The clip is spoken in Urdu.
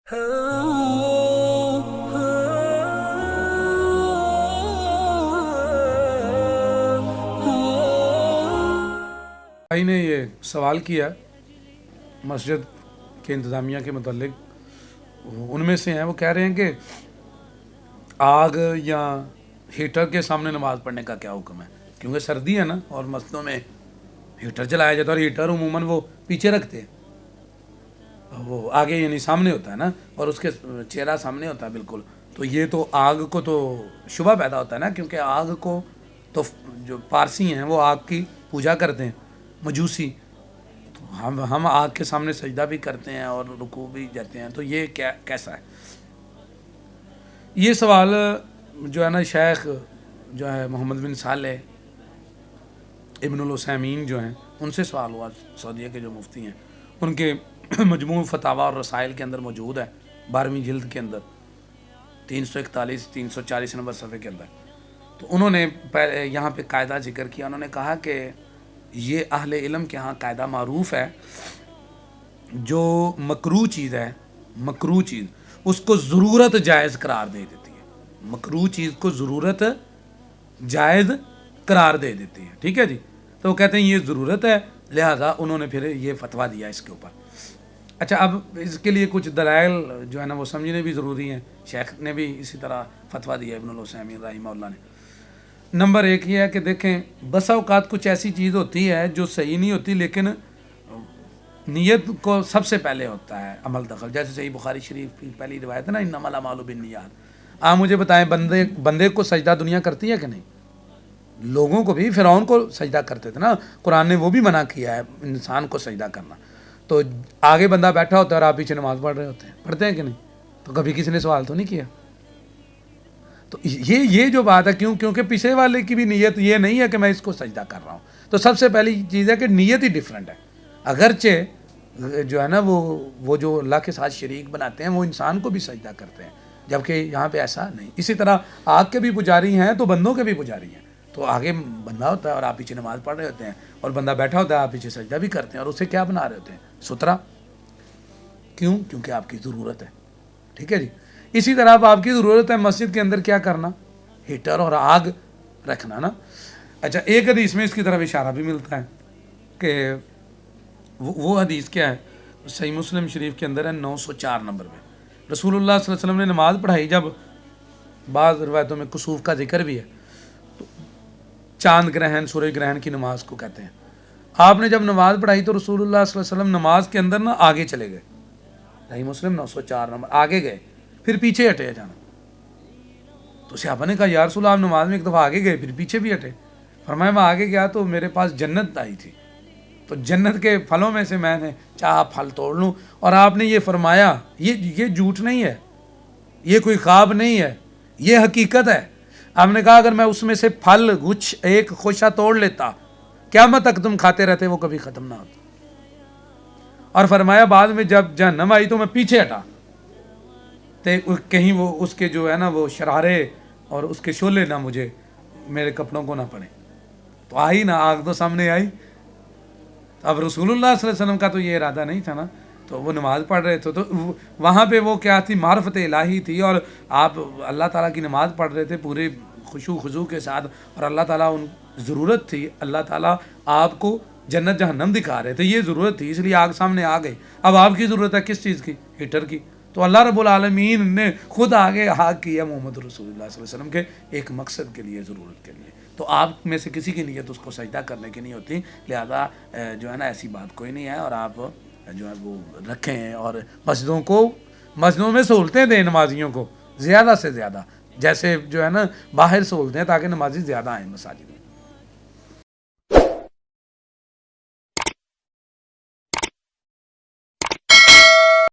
بھائی نے یہ سوال کیا مسجد کے انتظامیہ کے متعلق. ان میں سے ہیں وہ کہہ رہے ہیں کہ آگ یا ہیٹر کے سامنے نماز پڑھنے کا کیا حکم ہے، کیونکہ سردی ہے نا اور مسجدوں میں ہیٹر چلایا جاتا ہے اور ہیٹر عموماً وہ پیچھے رکھتے ہیں، وہ آگے یعنی سامنے ہوتا ہے نا، اور اس کے چہرہ سامنے ہوتا ہے بالکل. تو یہ تو آگ کو تو شبہ پیدا ہوتا ہے نا، کیونکہ آگ کو تو جو پارسی ہیں وہ آگ کی پوجا کرتے ہیں، مجوسی. تو ہم آگ کے سامنے سجدہ بھی کرتے ہیں اور رکوع بھی جاتے ہیں، تو یہ کیسا ہے؟ یہ سوال جو ہے نا شیخ جو ہے محمد بن صالح ابن العثیمین جو ہیں ان سے سوال ہوا، سعودیہ کے جو مفتی ہیں، ان کے مجموع فتاویٰ اور رسائل کے اندر موجود ہے، 12ویں جلد کے اندر 341 340 نمبر صفحے کے اندر. تو انہوں نے یہاں پہ قاعدہ ذکر کیا. انہوں نے کہا کہ یہ اہل علم کے ہاں قاعدہ معروف ہے، جو مکروہ چیز ہے، مکروہ چیز اس کو ضرورت جائز قرار دے دیتی ہے. مکروہ چیز کو ضرورت جائز قرار دے دیتی ہے، ٹھیک ہے جی. تو وہ کہتے ہیں یہ ضرورت ہے، لہٰذا انہوں نے پھر یہ فتویٰ دیا اس کے اوپر. اچھا، اب اس کے لیے کچھ دلائل جو ہے نا وہ سمجھنے بھی ضروری ہیں. شیخ نے بھی اسی طرح فتویٰ دیا ابن العثیمین رحمہ اللہ نے. نمبر ایک یہ ہے کہ دیکھیں، بسا اوقات کچھ ایسی چیز ہوتی ہے جو صحیح نہیں ہوتی، لیکن نیت کو سب سے پہلے ہوتا ہے عمل دخل. جیسے صحیح بخاری شریف کی پہلی روایت ہے نا، انما الاعمال بالنیات. آپ مجھے بتائیں، بندے کو سجدہ دنیا کرتی ہے کہ نہیں؟ لوگوں کو بھی، فرعون کو سجدہ کرتے تھے نا، قرآن نے وہ بھی منع کیا ہے انسان کو سجدہ کرنا. تو آگے بندہ بیٹھا ہوتا ہے اور آپ پیچھے نماز پڑھ رہے ہوتے ہیں، پڑھتے ہیں کہ نہیں؟ تو کبھی کسی نے سوال تو نہیں کیا. تو یہ جو بات ہے، کیونکہ پیچھے والے کی بھی نیت یہ نہیں ہے کہ میں اس کو سجدہ کر رہا ہوں. تو سب سے پہلی چیز ہے کہ نیت ہی ڈیفرنٹ ہے. اگرچہ جو ہے نا وہ جو اللہ کے ساتھ شریک بناتے ہیں وہ انسان کو بھی سجدہ کرتے ہیں، جبکہ یہاں پہ ایسا نہیں. اسی طرح آگ کے بھی پجاری ہیں تو بندوں کے بھی پجاری ہیں. تو آگے بندہ ہوتا ہے اور آپ پیچھے نماز پڑھ رہے ہوتے ہیں، اور بندہ بیٹھا ہوتا ہے، آپ پیچھے سجدہ بھی کرتے ہیں، اور اسے کیا بنا رہے ہوتے ہیں؟ سترا. کیونکہ آپ کی ضرورت ہے، ٹھیک ہے جی. اسی طرح اب آپ کی ضرورت ہے مسجد کے اندر کیا کرنا؟ ہیٹر اور آگ رکھنا نا. اچھا، ایک حدیث میں اس کی طرف اشارہ بھی ملتا ہے کہ وہ حدیث کیا ہے؟ صحیح مسلم شریف کے اندر ہے 904 نمبر میں. رسول اللہ صلی اللہ علیہ وسلم نے نماز پڑھائی، جب بعض روایتوں میں کسوف کا ذکر بھی ہے، تو چاند گرہن، سورج گرہن کی نماز کو کہتے ہیں. آپ نے جب نماز پڑھائی تو رسول اللہ صلی اللہ علیہ وسلم نماز کے اندر نا آگے چلے گئے. صحیح مسلم 904 نمبر، آگے گئے پھر پیچھے ہٹے جانا. تو صحابہ نے کہا یا رسول اللہ، آپ نماز میں ایک دفعہ آگے گئے پھر پیچھے بھی ہٹے. فرمایا میں آگے گیا تو میرے پاس جنت آئی تھی، تو جنت کے پھلوں میں سے میں نے چاہا پھل توڑ لوں، اور آپ نے یہ فرمایا. یہ جھوٹ نہیں ہے، یہ کوئی خواب نہیں ہے، یہ حقیقت ہے. آپ نے کہا اگر میں اس میں سے پھل گچھ ایک خوشہ توڑ لیتا، قیامت تک تم کھاتے رہتے، وہ کبھی ختم نہ ہوتا. اور فرمایا بعد میں جب جہنم آئی تو میں پیچھے ہٹا، کہیں وہ اس کے جو ہے نا وہ شرارے اور اس کے شعلے نہ مجھے میرے کپڑوں کو نہ پڑے. تو آئی نا آگ، تو سامنے آئی. اب رسول اللہ صلی اللہ علیہ وسلم کا تو یہ ارادہ نہیں تھا نا، تو وہ نماز پڑھ رہے تھے، تو وہاں پہ وہ کیا تھی؟ معرفت الہی تھی، اور آپ اللہ تعالیٰ کی نماز پڑھ رہے تھے پورے خشوع خضوع کے ساتھ، اور اللہ تعالیٰ ان ضرورت تھی، اللہ تعالیٰ آپ کو جنت جہنم دکھا رہے تھے، یہ ضرورت تھی، اس لیے آگ سامنے آ گئی. اب آپ کی ضرورت ہے کس چیز کی؟ ہیٹر کی. تو اللہ رب العالمین نے خود آگے آگ کی ہے محمد رسول اللہ صلی اللہ علیہ وسلم کے ایک مقصد کے لیے، ضرورت کے لیے. تو آپ میں سے کسی کی نیت اس کو سجدہ کرنے کی نہیں ہوتی، لہذا جو ہے نا ایسی بات کوئی نہیں ہے. اور آپ جو ہے وہ رکھیں، اور مسجدوں میں سہولتیں دیں نمازیوں کو زیادہ سے زیادہ، جیسے جو ہے نا باہر سہولتیں، تاکہ نمازی زیادہ آئیں مساجد میں.